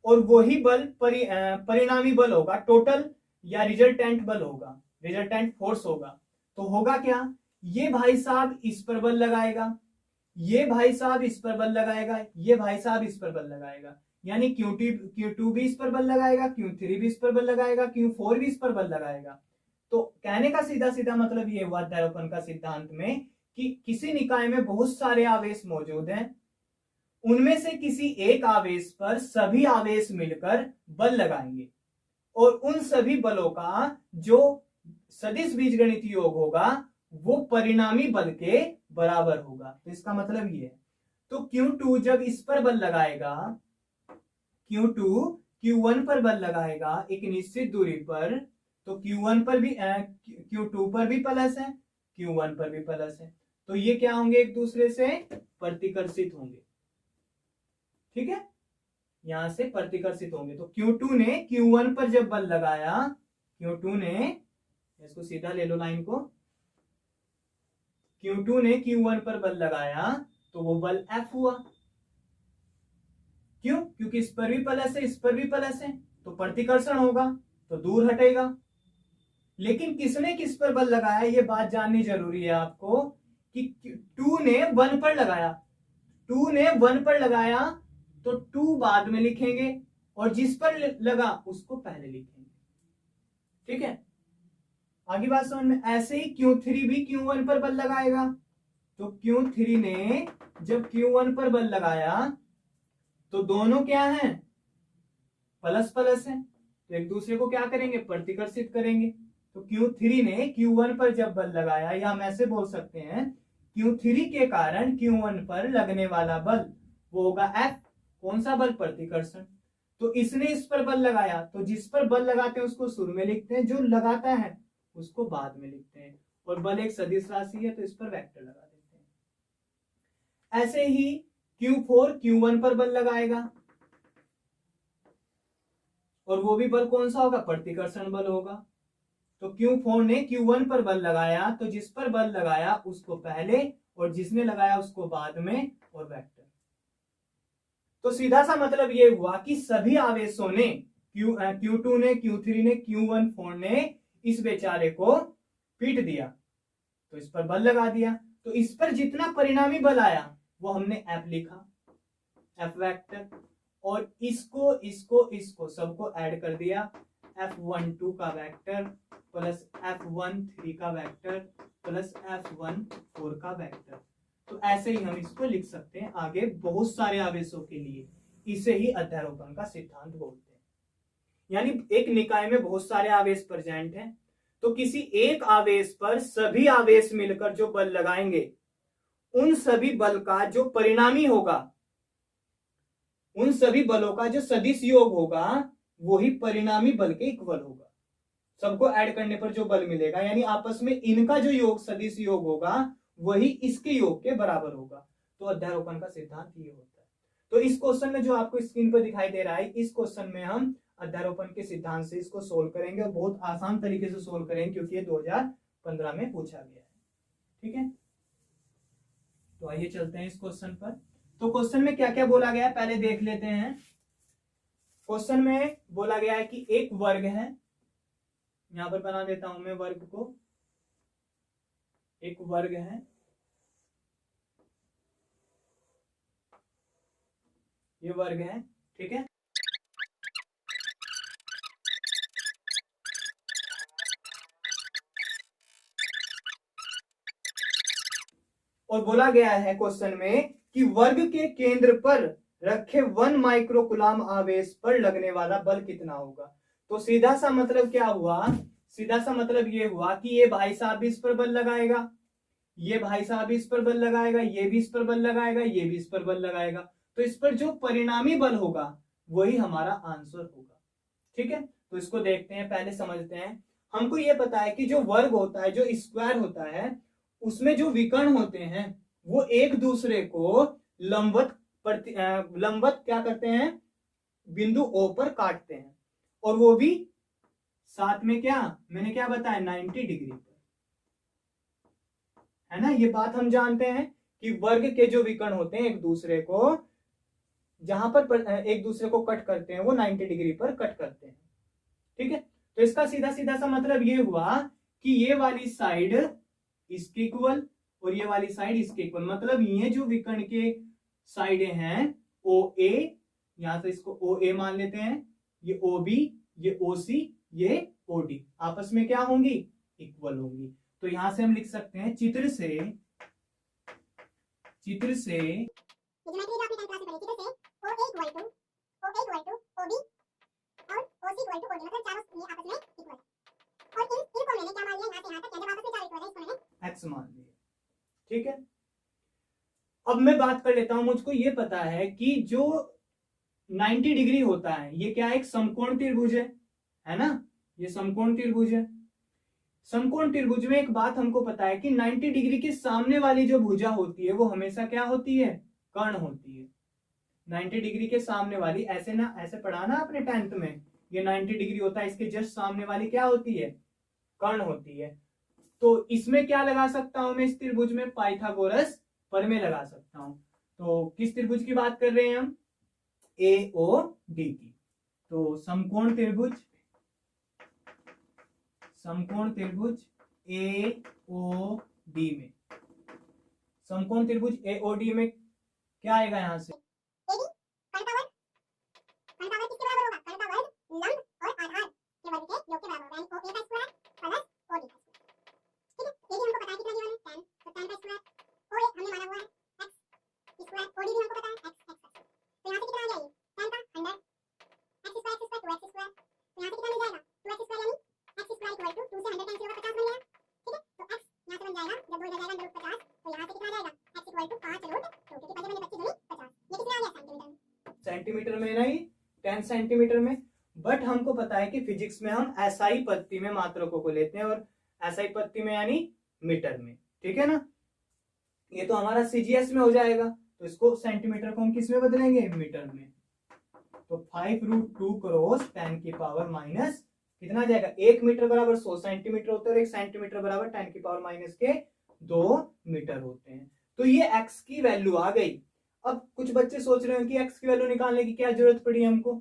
और वही बल परिणामी बल होगा, टोटल या रिजल्टेंट बल होगा, रिजल्टेंट फोर्स होगा। तो होगा क्या, ये भाई साहब इस पर बल लगाएगा, ये भाई साहब इस पर बल लगाएगा, ये भाई साहब इस पर बल लगाएगा, यानी Q2 भी इस पर बल लगाएगा, Q3 भी इस पर बल लगाएगा, Q4 भी इस पर बल लगाएगा। तो कहने का सीधा सीधा मतलब ये हुआ अध्यारोपण का सिद्धांत में कि किसी निकाय में बहुत सारे आवेश मौजूद हैं, उनमें से किसी एक आवेश पर सभी आवेश मिलकर बल लगाएंगे और उन सभी बलों का जो सदिश बीजगणित योग होगा वो परिणामी बल के बराबर होगा। तो इसका मतलब ये है। तो Q2 जब इस पर बल लगाएगा, Q2 Q1 पर बल लगाएगा एक निश्चित दूरी पर, तो Q1 पर भी Q2 पर भी प्लस है, Q1 पर भी प्लस है, तो ये क्या होंगे, एक दूसरे से प्रतिकर्षित होंगे। ठीक है, यहां से प्रतिकर्षित होंगे। तो Q2 ने Q1 पर जब बल लगाया, Q2 ने, इसको सीधा ले लो लाइन को, Q2 ने Q1 पर बल लगाया तो वो बल F हुआ। क्यों, क्योंकि इस पर भी प्लस है, इस पर भी प्लस है, तो प्रतिकर्षण होगा तो दूर हटेगा। लेकिन किसने किस पर बल लगाया, ये बात जाननी जरूरी है आपको कि 2 ने 1 पर लगाया, 2 ने 1 पर लगाया तो 2 बाद में लिखेंगे और जिस पर लगा उसको पहले लिखेंगे। ठीक है, आगे बात समझ में। ऐसे ही Q3 भी Q1 पर बल लगाएगा, तो Q3 ने जब Q1 पर बल लगाया तो दोनों क्या हैं, प्लस प्लस है, तो एक दूसरे को क्या करेंगे, प्रतिकर्षित करेंगे। तो Q3 ने Q1 पर जब बल लगाया, या हम ऐसे बोल सकते हैं Q3 के कारण Q1 पर लगने वाला बल वो होगा F। कौन सा बल, प्रतिकर्षण। तो इसने इस पर बल लगाया, तो जिस पर बल लगाते हैं उसको शुरू में लिखते हैं, जो लगाता है उसको बाद में लिखते हैं, और बल एक सदिश राशि है तो इस पर वेक्टर लगा देते हैं। ऐसे ही Q4 Q1 पर बल लगाएगा और वो भी बल कौन सा होगा, प्रतिकर्षण बल होगा। तो Q4 ने Q1 पर बल लगाया, तो जिस पर बल लगाया उसको पहले और जिसने लगाया उसको बाद में, और वेक्टर। तो सीधा सा मतलब ये हुआ कि सभी आवेशों ने Q2 ने, Q3 ने, Q14 ने इस बेचारे को पीट दिया, तो इस पर बल लगा दिया। तो इस पर जितना परिणामी बल आया वो हमने F लिखा, F वेक्टर, और इसको इसको इसको सबको ऐड कर दिया, F12 का वेक्टर प्लस F13 का वेक्टर प्लस F14 का वेक्टर। तो ऐसे ही हम इसको लिख सकते हैं आगे बहुत सारे आवेशों के लिए। इसे ही अध्यारोपण का सिद्धांत बोलते हैं। यानी एक निकाय में बहुत सारे आवेश प्रेजेंट हैं, तो किसी एक आवेश पर सभी आवेश मिलकर जो बल लगाएंगे, उन सभी बल का जो परिणामी होगा, उन सभी बलों का जो सदिश योग होगा, वही परिणामी बल के इक्वल होगा। सबको ऐड करने पर जो बल मिलेगा, यानी आपस में इनका जो योग सदिश योग होगा वही इसके योग के बराबर होगा। तो अध्यारोपण का सिद्धांत ये होता है। तो इस क्वेश्चन में जो आपको स्क्रीन पर दिखाई दे रहा है, इस क्वेश्चन में हम अध्यारोपण के सिद्धांत से इसको सोल्व करेंगे, और बहुत आसान तरीके से सोल्व करेंगे क्योंकि ये 2015 में पूछा गया है। ठीक है, तो आइए चलते हैं इस क्वेश्चन पर। तो क्वेश्चन में क्या क्या बोला गया है पहले देख लेते हैं। क्वेश्चन में बोला गया है कि एक वर्ग है, यहां पर बना देता हूं मैं वर्ग को, एक वर्ग है, ये वर्ग है, ठीक है। और बोला गया है क्वेश्चन में कि वर्ग के केंद्र पर रखे 1 माइक्रोकुलाम आवेश पर लगने वाला बल कितना होगा। तो सीधा सा मतलब क्या हुआ, सीधा सा मतलब ये हुआ कि ये भाई साहब भी इस पर बल लगाएगा, ये भाई साहब भी इस पर बल लगाएगा, ये भी इस पर बल लगाएगा, ये भी इस पर बल लगाएगा। तो इस पर जो परिणामी बल होगा वही हमारा आंसर होगा। ठीक है, तो इसको देखते हैं, पहले समझते हैं। हमको ये पता है कि जो वर्ग होता है, जो स्क्वायर होता है, उसमें जो विकर्ण होते हैं वो एक दूसरे को लंबवत क्या करते हैं, बिंदु O पर काटते हैं, और वो भी साथ में क्या, मैंने क्या बताया, 90 डिग्री पर, है ना। ये बात हम जानते हैं कि वर्ग के जो विकर्ण होते हैं एक दूसरे को, जहां पर एक दूसरे को कट करते हैं वो 90 डिग्री पर कट करते हैं। ठीक है, तो इसका सीधा सीधा सा मतलब ये हुआ कि ये वाली साइड इसके इक्वल और ये वाली साइड इसके इक्वल, मतलब ये जो विकर्ण के साइडें हैं OA, यहां से इसको OA मान लेते हैं, ये OB, ये OC, ये OD आपस में क्या होंगी, इक्वल होंगी। तो यहां से हम लिख सकते हैं चित्र से एक्स मान लिया। ठीक है, अब मैं बात कर लेता हूं। मुझको ये पता है कि जो 90 डिग्री होता है ये क्या है, एक समकोण त्रिभुज है ना, ये समकोण त्रिभुज है। समकोण त्रिभुज में एक बात हमको पता है कि 90 डिग्री के सामने वाली जो भुजा होती है वो हमेशा क्या होती है, कर्ण होती है। 90 डिग्री के सामने वाली, ऐसे ना, ऐसे पढ़ा ना आपने 10th में, ये 90 डिग्री होता है, इसके जस्ट सामने वाली क्या होती है, कर्ण होती है। तो इसमें क्या लगा सकता हूं मैं, इस त्रिभुज में पाइथागोरस प्रमेय लगा सकता हूं। तो किस त्रिभुज की बात कर रहे हैं हम, AOD की। तो समकोण त्रिभुज AOD में, समकोण त्रिभुज AOD में क्या आएगा, यहां से सेंटीमीटर में नहीं, 10 सेंटीमीटर में। बट हमको पता है कि फिजिक्स में हम SI पत्ती में मात्रकों को लेते हैं, और SI पत्ती में यानी मीटर में। ठीक है ना, ये तो हमारा CGS में हो जाएगा, तो इसको सेंटीमीटर को हम किस में बदलेंगे, मीटर में। तो 5√2 क्रॉस 10 की पावर माइनस कितना जाएगा, 1 मीटर बराबर 100 सेंटीमीटर होते हैं, और 1 सेंटीमीटर बराबर 10 की पावर माइनस के 2 मीटर होते हैं। तो ये x की वैल्यू आ गई। अब कुछ बच्चे सोच रहे हैं कि x की वैल्यू निकालने की क्या जरूरत पड़ी हमको,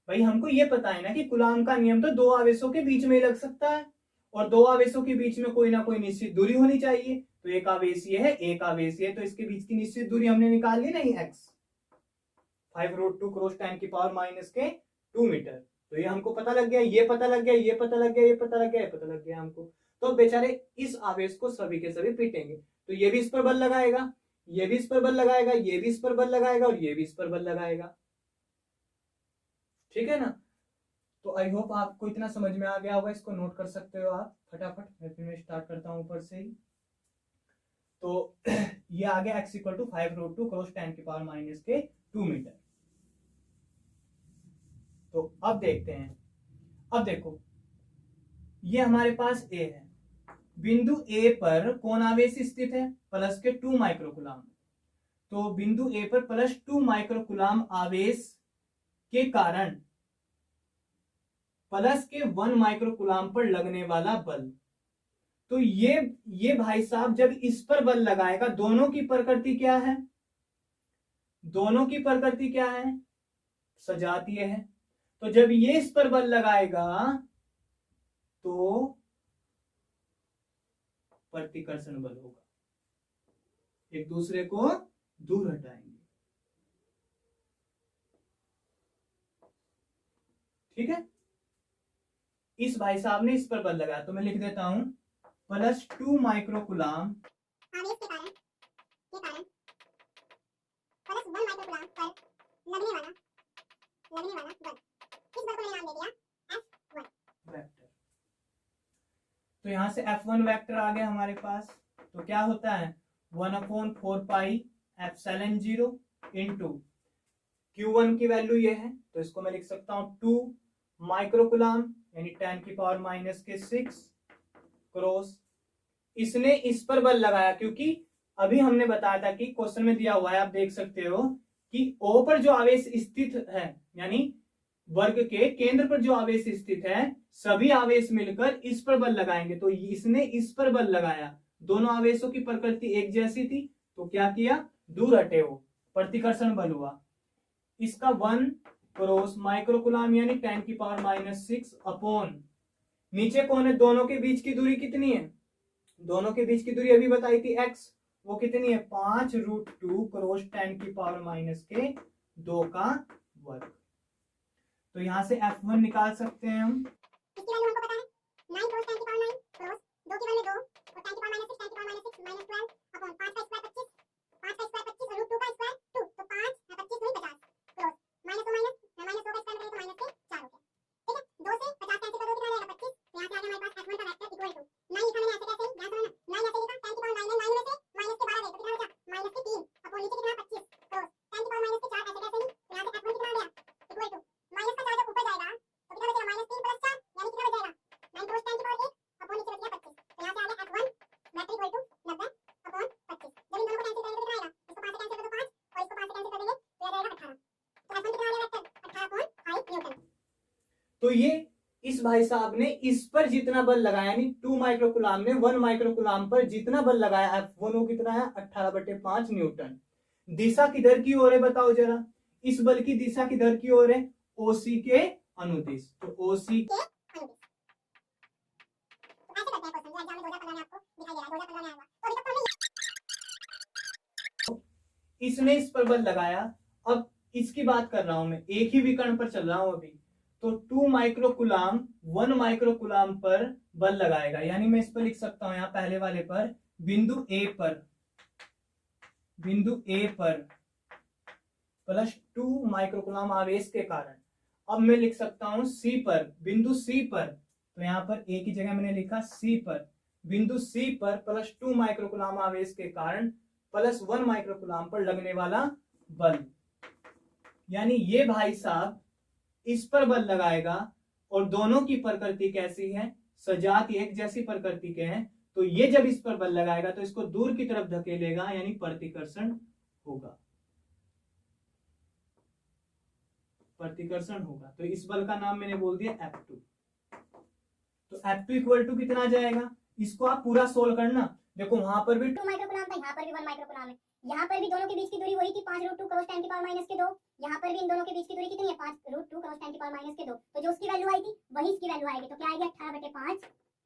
भाई हमको ये पता है ना कि कूलाम का नियम तो दो आवेशों के बीच में ही लग सकता है, और दो आवेशों के बीच में कोई ना कोई निश्चित दूरी होनी चाहिए। तो एक आवेश ये है, एक आवेश ये, तो इसके बीच की निश्चित दूरी हमने निकाल ली नहीं, x 5√2 क्रॉस 10⁻⁻2 मीटर। तो ये हमको पता लग गया, ये पता लग गया, ये पता लग गया, ये पता लग गया, ये पता लग गया हमको। तो बेचारे इस आवेश को सभी के सभी पीटेंगे, तो ये भी इस पर बल लगाएगा, ये भी इस पर बल लगाएगा, ये भी इस पर बल लगाएगा, और ये भी इस पर बल लगाएगा। ठीक है ना। तो आई होप आपको इतना समझ में आ गया होगा, इसको नोट कर सकते हो आप फटाफट। मैं स्टार्ट करता हूं ऊपर से ही। तो ये आ गया x = 5√2 क्रॉस 10⁻⁻2 मीटर। तो अब देखते हैं, अब देखो ये हमारे पास A है, बिंदु A पर कौन आवेश स्थित है, प्लस के 2 माइक्रोकूलाम। तो बिंदु A पर +2 माइक्रोकूलाम आवेश के कारण प्लस के 1 माइक्रोकूलाम पर लगने वाला बल। तो ये भाई साहब जब इस पर बल लगाएगा, दोनों की प्रकृति क्या है, दोनों की प्रकृति क्या है, सजातीय है। तो जब ये इस पर बल लगाएगा तो प्रतिकर्षण बल होगा, एक दूसरे को दूर हटाएंगे। ठीक है। इस भाई साहब ने इस पर बल लगाया, तो मैं लिख देता हूं +2 माइक्रोकूलाम आवेश के कारण +1 माइक्रोकूलाम पर लगने वाला बल, इस बल को मैंने नाम दे दिया F1 वेक्टर। तो यहां से F1 वेक्टर आ गया हमारे पास। तो क्या होता है 1/4πε0 इंटू Q1 की वैल्यू ये है, तो इसको मैं लिख सकता हूं 2 माइक्रोकूलाम यानी 10⁻⁻6 क्रॉस, इसने इस पर बल लगाया, क्योंकि अभी हमने बताया था कि क्वेश्चन में दिया हुआ है, आप देख सकते हो कि O पर जो आवेश स्थित है, यानी वर्ग के केंद्र पर जो आवेश स्थित है, सभी आवेश मिलकर इस पर बल लगाएंगे। तो इसने इस पर बल लगाया, दोनों आवेशों की प्रकृति एक जैसी थी, तो क्या किया, दूर हटे वो, प्रतिकर्षण बल हुआ। इसका 1 क्रॉस माइक्रोकूलाम यानी 10⁻⁻6 अपॉन, नीचे कौन है, दोनों के बीच की दूरी कितनी है, दोनों के बीच की दूरी अभी बताई थी x, वो कितनी है 5√2 क्रॉस 10⁻⁻2 का वर्ग। तो यहां से F1 निकाल सकते हैं हम, इसकी वैल्यू हमको पता है 9 क्रॉस 10⁻9 क्रॉस 2 की वैल्यू 2 और 10⁻6 12 अपॉन 5 का स्क्वायर 25, 5 का स्क्वायर 25 और √2 का स्क्वायर 2, तो 5 25 नहीं 50 क्रॉस माइनस का स्क्वायर करें तो माइनस के 4 हो गया। ठीक है, 2 से 50 कैंसिल कर दो कितना रहेगा 25। तो यहां से आ गया हमारे पास F1 का वेक्टर इक्वल टू 9 लिखा मैंने ऐसे कैसे, ध्यान से ना 9 ऐसे लिखा 10⁻9 में 9 में से माइनस के 12 गए तो कितना बचा -3 अपॉन नीचे कितना 25 क्रॉस 10⁻⁻4 ऐसे कैसे नहीं। तो यहां से F1 कितना आ गया इक्वल टू माइनस का 4 जब ऊपर जाएगा तो कितना बचेगा -3 + 4 यानी कितना बच जाएगा 9 क्रॉस 10⁻1 अपॉन नीचे बच गया 25। तो यहां से आ गया F1 vector equal to 90 upon 25। जब इन दोनों को कैंसिल करेंगे तो कितना आएगा, इसको 5 से कैंसिल कर दो 5 और इसको 5 से कैंसिल कर देंगे तो यह जाएगा 18। तो F1 कितना आ गया वेक्टर 18/5 न्यूटन। तो ये इस भाई साहब ने इस पर जितना बल लगाया, यानी 2 माइक्रोकूलाम ने 1 माइक्रोकूलाम पर जितना बल लगाया F1 वो कितना है 18/5 न्यूटन। दिशा किधर की ओर है बताओ जरा, इस बल की दिशा किधर की ओर है, OC के अनुदिश। तो OC के अनुदिश ऐसे करते हैं क्वेश्चन, जो एग्जाम में 2015 में आपको दिखाई दे रहा है, 2015 में आएगा। तो अभी तक तो इसने इस पर बल लगाया। अब इसकी बात कर रहा हूं मैं, एक ही विकर्ण पर चल रहा हूं अभी। तो 2 माइक्रोकूलाम 1 माइक्रोकूलाम पर बल लगाएगा, यानी मैं इस पर लिख सकता हूं यहां पहले वाले पर बिंदु A पर +2 माइक्रोकूलाम आवेश के कारण। अब मैं लिख सकता हूं C पर, बिंदु C पर, तो यहां पर A की जगह मैंने लिखा C पर, बिंदु C पर +2 माइक्रोकूलाम आवेश के कारण +1 माइक्रोकूलाम पर लगने वाला बल। यानी ये भाई साहब इस पर बल लगाएगा और दोनों की प्रकृति कैसी है, सजात एक जैसी प्रकृति के हैं। तो ये जब इस पर बल लगाएगा तो इसको दूर की तरफ धकेलेगा, यानी प्रतिकर्षण होगा, प्रतिकर्षण होगा। तो इस बल का नाम मैंने बोल दिया F2। तो F2 इक्वल टू कितना आ जाएगा, इसको आप पूरा सोल्व करना। देखो वहां पर भी 2 माइक्रोकूलाम था, यहाँ पर भी 1 माइक्रोकूलाम है, यहाँ पर भी दोनों के बीच की दूरी वही थी 5√2 क्रॉस 10 की पावर माइनस के 2। यहाँ पर भी इन दोनों के बीच की दूरी कितनी है 5√2 क्रॉस 10 की पावर माइनस के 2। तो जो उसकी वैल्यू आई थी वही इसकी वैल्यू आएगी, तो क्या आएगी 18/5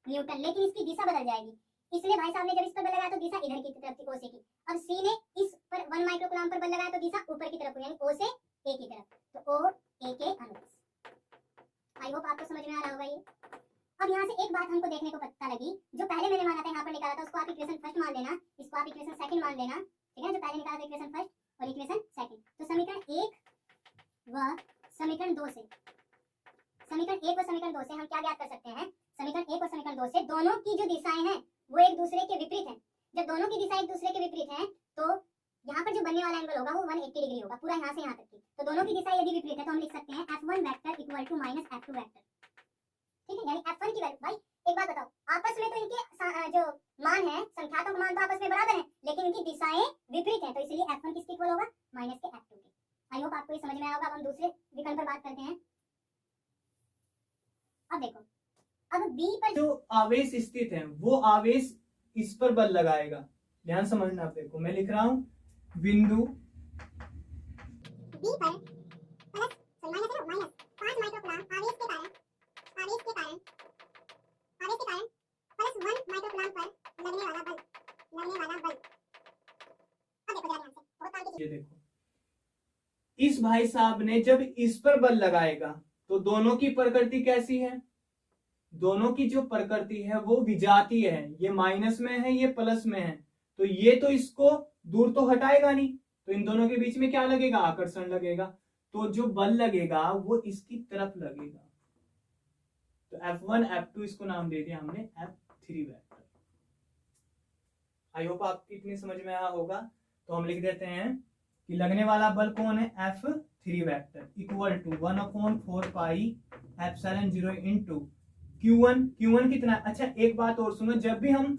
न्यूटन। लेकिन इसकी दिशा बदल जाएगी, इसलिए भाई साहब ने जब इस पर बल लगाया तो दिशा इधर की तरफ थी ओ से की। अब सी ने इस पर 1 माइक्रोकूलम पर बल लगाया तो दिशा ऊपर की तरफ हुई, यानी ओ से ए की तरफ, तो ओ ए के अनुदिश। आई होप आपको समझ में आ रहा होगा ये। अब यहाँ से एक बात हमको देखने को पता लगी, जो पहले मैंने माना था यहाँ पर निकाला था उसको आप इक्वेशन फर्स्ट मान लेना, इसको आप इक्वेशन सेकंड मान लेना, ठीक है। जो पहले निकाला था इक्वेशन फर्स्ट और इक्वेशन सेकंड, तो समीकरण 1 व समीकरण 2 से, समीकरण 1 व समीकरण 2 से हम क्या ज्ञात कर सकते हैं, समीकरण 1 और समीकरण 2 से दोनों की जो दिशाएं हैं वो एक दूसरे के विपरीत हैं। जब दोनों की दिशा एक दूसरे के विपरीत हैं तो यहाँ पर जो बनने वाला एंगल होगा वो 180 डिग्री होगा, पूरा यहाँ से यहाँ तक की। तो दोनों की दिशा यदि विपरीत है तो हम लिख सकते हैं F1 vector equal to minus F2 vector, ठीक है। यानी F1 की वैल्यू, भाई एक बात बताओ, आपस में तो इनके जो मान है, संख्यात्मक मान तो आपस में बराबर है, लेकिन इनकी दिशाएं विपरीत हैं, तो इसलिए F1 किसके इक्वल होगा, माइनस के F2 के। आई होप आपको ये समझ में आया होगा। अब हम दूसरे विकल्प पर बात करते हैं। अब देखो, अब B पर जो आवेश स्थित है वो आवेश इस पर बल लगाएगा, ध्यान समझना। आप देखो मैं लिख रहा हूं बिंदु B पर प्लस माइनस 5 माइक्रोकूलम आवेश के कारण प्लस 1 माइक्रोकूलम पर लगने वाला बल। अब देखो ध्यान से, बहुत काम की ये देखो, इस भाई साहब ने जब इस पर बल लगाएगा तो दोनों की प्रकृति कैसी है, दोनों की जो प्रकृति है वो विजातीय है, ये माइनस में है ये प्लस में है, तो ये तो इसको दूर तो हटाएगा नहीं, तो इन दोनों के बीच में क्या लगेगा, आकर्षण लगेगा। तो जो बल लगेगा वो इसकी तरफ लगेगा, तो F1 F2 इसको नाम दे दिया हमने F3 वेक्टर। आई होप आपकी इतनी समझ में आया होगा। तो हम लिख देते हैं कि लगने वाला बल कौन है, F3 vector equal to 1/4 pi epsilon 0 into Q1 कितना। अच्छा एक बात और सुनो, जब भी हम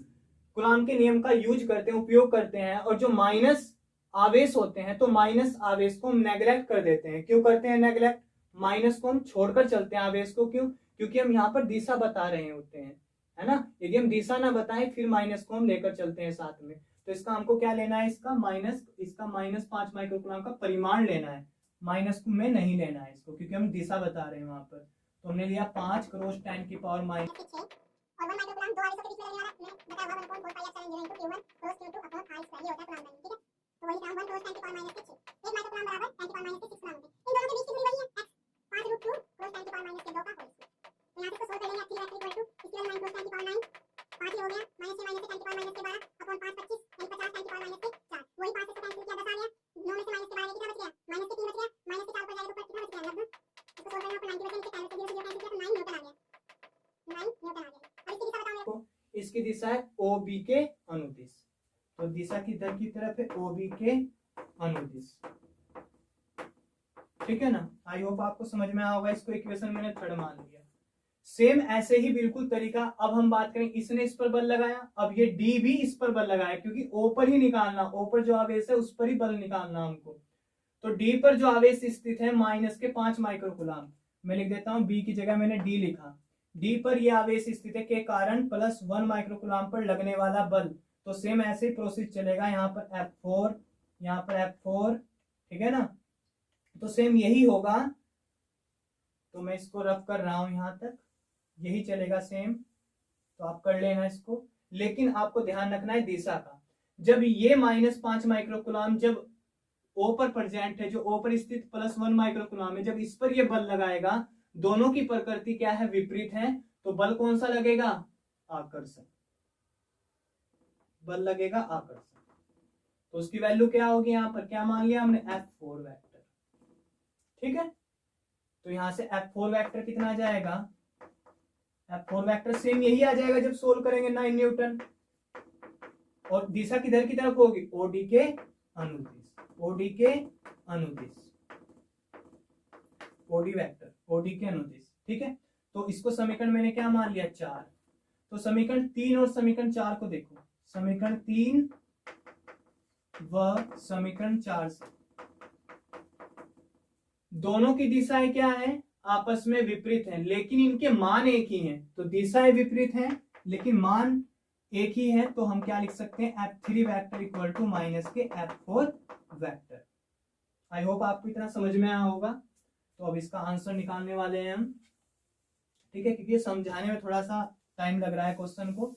कूलॉम के नियम का यूज करते हैं, उपयोग करते हैं, और जो माइनस आवेश होते हैं तो माइनस आवेश को हम नेग्लेक्ट कर देते हैं। क्यों करते हैं नेग्लेक्ट, माइनस को हम छोड़कर चलते हैं आवेश को, क्यों, क्योंकि हम यहाँ पर दिशा बता रहे होते हैं, है ना। यदि हम दिशा ना बताएं फिर माइनस को हम लेकर चलते हैं साथ में, तो इसका हमको क्या लेना है, इसका माइनस 5 माइक्रोकूलम का परिमाण लेना है, माइनस में नहीं लेना है इसको, क्योंकि हम दिशा बता रहे हैं वहां पर। तो हमने लिया 5 क्रॉस 10 की पावर माइनस और 1 माइक्रोकूलम दो आवेशों के बीच में लगने वाला, मैं बताया 1/4 pi epsilon 0 into Q1 cross Q2 upon R square, ये होता है कूलॉम बल, ठीक है। तो वही काम 1 क्रॉस 10 की पावर माइनस 6, 1 माइक्रोकूलम बराबर 10 की पावर माइनस 6 कूलॉम होते हैं। इन दोनों के बीच की दूरी वही है x 5√2 क्रॉस 10 की पावर माइनस 2 का होल स्क्वायर। तो यहां से इसको सोल्व कर लेंगे, F3 वेक्टर इक्वल टू इसके 9 क्रॉस 10 की पावर 9, 5 ही हो गया, माइनस से 10 की पावर माइनस 12 अपॉन 5 25, यानी 50 10 की पावर माइनस 4, वही 5 से कैंसिल किया 10 आ गया, 9 में से माइनस के बाहर कितना बच गया, माइनस के 3 बच गया, माइनस के 4 ऊपर जाएगा तो कितना बच गया 90। इसको सोल्व करना आपको 90 बचे, नीचे कैंसिल किया तो 0 कैंसिल किया तो 9 न्यूटन आ गया, 9 न्यूटन आ गया। अब इसकी दिशा बताओ मेरे को, इसकी दिशा है OB के अनुदिश, तो दिशा किधर की तरफ है, OB के अनुदिश, ठीक है ना। आई होप आपको समझ में आया होगा। इसको इक्वेशन मैंने थर्ड मान लिया। सेम ऐसे ही बिल्कुल तरीका अब हम बात करें, इसने इस पर बल लगाया, अब ये D भी इस पर बल लगाया, क्योंकि O पर ही निकालना, O पर जो आवेश है उस पर ही बल निकालना हमको। तो D पर जो आवेश स्थित है माइनस के 5 माइक्रोकूलम, मैं लिख देता हूं, B की जगह मैंने D लिखा, D पर यह आवेश स्थित है के कारण प्लस 1 माइक्रोकूलम पर लगने वाला बल। तो सेम ऐसे ही प्रोसेस चलेगा, यहाँ पर F4, यहाँ पर F4, ठीक है ना। तो सेम यही होगा, तो मैं इसको रफ कर रहा हूं, यहाँ तक यही चलेगा सेम, तो आप कर लेना इसको। लेकिन आपको ध्यान रखना है दिशा का, जब ये -5 माइक्रोकूलम जब O पर प्रेजेंट है, जो O पर स्थित प्लस 1 माइक्रोकूलम है, जब इस पर ये बल लगाएगा, दोनों की प्रकृति क्या है, विपरीत है, तो बल कौन सा लगेगा, आकर्षण, बल लगेगा आकर्षण। तो उसकी वैल्यू क्या होगी, यहाँ पर क्या मान लिया हमने, F4 वेक्टर, ठीक है। तो यहां से F4 वेक्टर कितना आ जाएगा, F4 वेक्टर सेम यही आ जाएगा जब सोल्व करेंगे 9 न्यूटन, और दिशा किधर की तरफ होगी, OD के अनुदिश, OD के अनुदिश, OD वेक्टर OD के अनुदिश, ठीक है। तो इसको समीकरण मैंने क्या मान लिया, 4। तो समीकरण 3 और समीकरण 4 को देखो, समीकरण 3 व समीकरण 4 से दोनों की दिशाएं क्या है, आपस में विपरीत हैं, लेकिन इनके मान एक ही हैं। तो दिशाएं विपरीत हैं लेकिन मान एक ही है तो हम क्या लिख सकते हैं, F3 vector equal to minus के F4 वेक्टर। आई होप आपको इतना समझ में आया होगा। तो अब इसका आंसर निकालने वाले हैं हम, ठीक है, क्योंकि समझाने में थोड़ा सा टाइम लग रहा है क्वेश्चन को,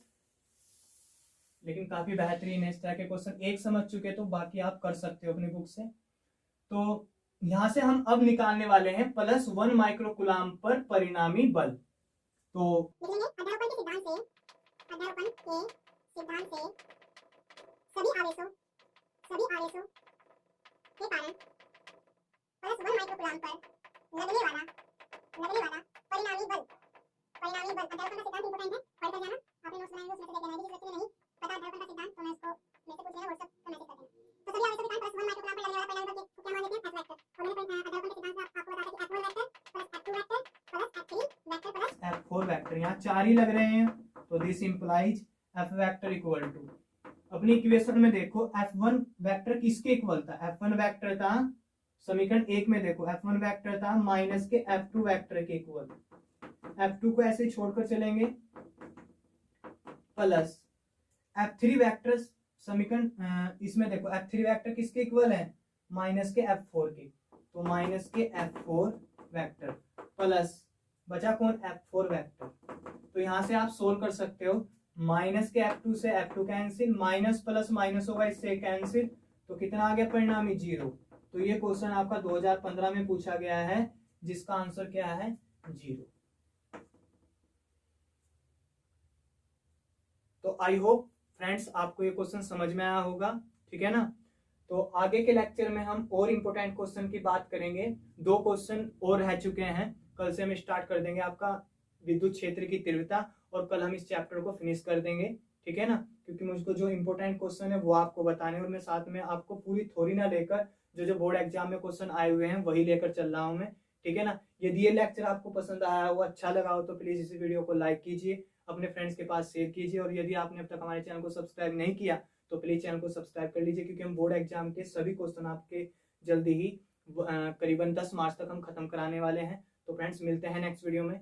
लेकिन काफी बेहतरीन है। इस तरह के क्वेश्चन एक समझ चुके तो बाकी आप कर सकते हो अपनी बुक से। तो यहां से हम अब निकालने वाले हैं +1 माइक्रोकुलाम पर परिणामी बल। तो अध्यारोपण के सिद्धांत से सभी आवेशों के कारण +1 माइक्रोकुलाम पर लगने वाला परिणामी बल अध्यारोपण का सिद्धांत इंपॉर्टेंट है, पढ़ कर जाना। आपने नोट्स बनाएंगे उसमें से देख लेना, जिस बच्चे ने नहीं पता अध्यारोपण का सिद्धांत तो मैं इसको मेरे से पूछ लेना, व्हाट्सएप पर मैसेज कर देना। तो सभी आवेशों के कारण +1 माइक्रोकुलाम पर लगने वाला परिणामी बल को क्या मान लेते हैं, F वेक्टर। और मैंने अध्यारोपण के सिद्धांत से आपको बताया था कि F1 vector plus F2 vector plus F3 vector plus F4 vector, यहाँ 4 ही लग रहे हैं, तो this implies F vector equal to, अपनी इक्वेशन में देखो F1 वेक्टर किसके इक्वल था, F1 वेक्टर था समीकरण 1 में देखो F1 वेक्टर था माइनस के F2 वेक्टर के इक्वल। F2 को ऐसे छोड़कर चलेंगे, प्लस F3 वेक्टर समीकरण इसमें देखो F3 वेक्टर किसके इक्वल है, माइनस के F4 के, तो माइनस के F4 वेक्टर प्लस बचा कौन, F4 वेक्टर। तो यहां से आप सोल्व कर सकते हो, माइनस के F2 से F2 cancel, minus plus minus होगा इससे कैंसिल, तो कितना आ गया परिणामी 0। तो ये क्वेश्चन आपका 2015 में पूछा गया है, जिसका आंसर क्या है 0। तो आई होप फ्रेंड्स आपको ये क्वेश्चन समझ में आया होगा, ठीक है ना। तो आगे के लेक्चर में हम और इम्पोर्टेंट क्वेश्चन की बात करेंगे। 2 क्वेश्चन और रह चुके हैं, कल से हम स्टार्ट कर देंगे आपका विद्युत क्षेत्र की तीव्रता, और कल हम इस चैप्टर को फिनिश कर देंगे, ठीक है ना। क्योंकि मुझको जो इम्पोर्टेंट क्वेश्चन है वो आपको बताने, और मैं साथ में आपको पूरी थ्योरी ना लेकर जो बोर्ड एग्जाम में क्वेश्चन आए हुए हैं वही लेकर चल रहा हूँ मैं, ठीक है ना। यदि ये लेक्चर आपको पसंद आया हो, अच्छा लगा हो, तो प्लीज इस वीडियो को लाइक कीजिए, अपने फ्रेंड्स के पास शेयर कीजिए, और यदि आपने अब तक हमारे चैनल को सब्सक्राइब नहीं किया तो प्लीज चैनल को सब्सक्राइब कर लीजिए, क्योंकि हम बोर्ड एग्जाम के सभी क्वेश्चन आपके जल्दी ही करीबन 10 मार्च तक हम खत्म कराने वाले हैं। तो फ्रेंड्स मिलते हैं नेक्स्ट वीडियो में।